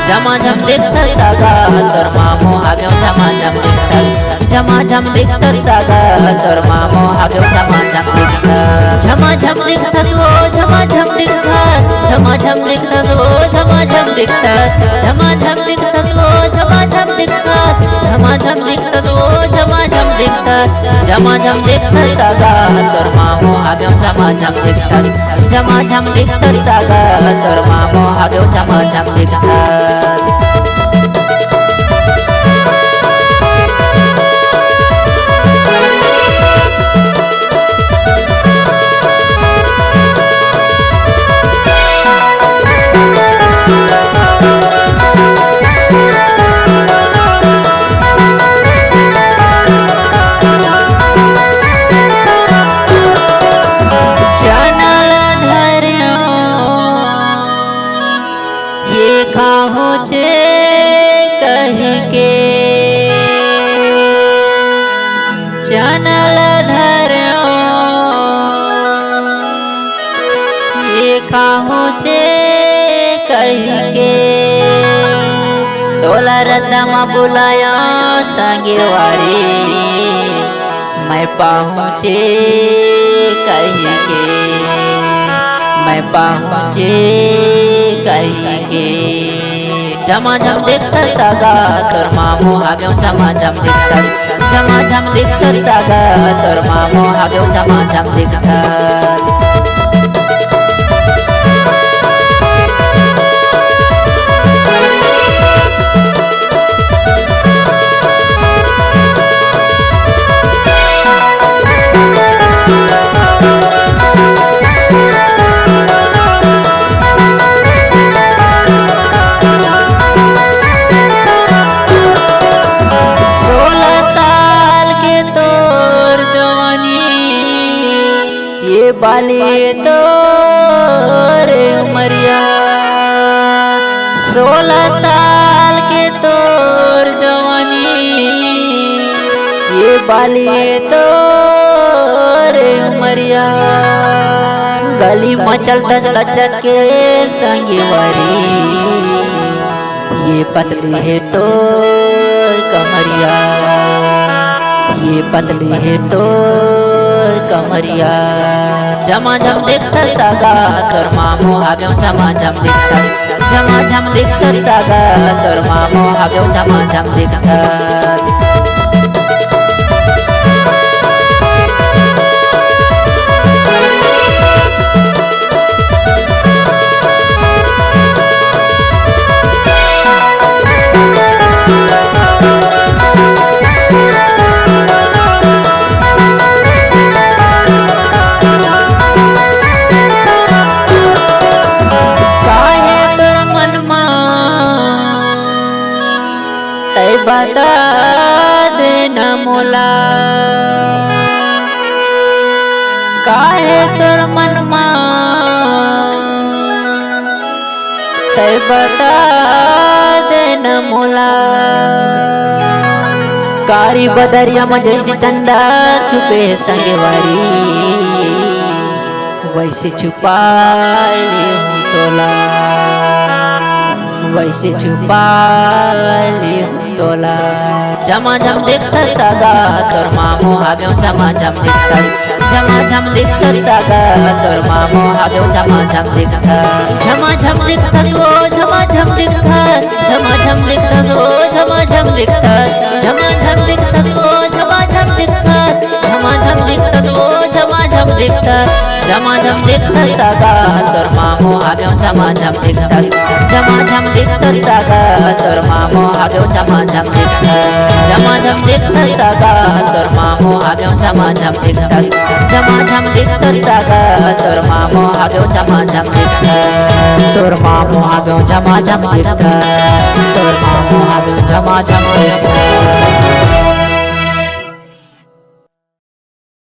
झमाझम दिखत सागा तर मामो आगे झमाझम दिखत झमाझम दिखत सागा तर मामो आगे झमाझम दिखत झमाझम दिखत वो झमाझम दिखत झमाझम दिखत वो झमाझम दिखत झमाझम दिखत वो झमाझम दिखत झमाझम दिखत वो झमाझम दिखत झमाझम दिखत सागा तर मामो आगे झमाझम दिखत झमाझम दिखत सागा तर मामो आगे झमाझम दिखत काहो चे कही के चनल धर्यो ये काहो चे कही के तोला रदमा बुलाया संगे वारी मैं पहुँचे कही के मैं पहुँचे कही के झमाझम दिखत सागा तर मामो आगे झमाझम दिखत झमाझम दिखत सागा तर मामो आगे झमाझम दिखत बाली तो रे उमरिया 16 साल के तोर जवानी ये बाली तो रे उमरिया गली मचल दस लचक के संगीवारी ये पतली है तोर कमरिया ये पतली है तोर कमरिया झमाझम दिखत सागा तर मामो आगे झमाझम दिखत झमाझम दिखत सागा तर मामो आगे झमाझम दिखत बता देना मोला काहे तोर मनमा तै बता देना मोला कारी बदरिया में जैसे चंदा छुपे संगवारी वैसे छुपा ले हूँ तोला वैसे छुपा ले तोला झमाझम दिखत सागा तोर मामो आगे झमाझम दिखत झमाझम दिखत सागा तोर मामो आगे झमाझम दिखत झमाझम दिखत वो झमाझम दिखत झमाझम दिखत वो झमाझम दिखत झमाझम दिखत वो झमाझम दिखत झमाझम दिखत वो झमाझम दिखत झमाझम दिखत सागा तोर मामो आगे झमाझम दिखत झमाझम दिखत सागा तोर मामो आगे झमाझम दिखत झमाझम दिखत सागा तोर मामो आगे झमाझम दिखत झमाझम दिखत सागा तोर मामो आगे झमाझम दिखत तोर मामो आगे झमाझम दिखत तोर मामो आगे झमाझम दिखत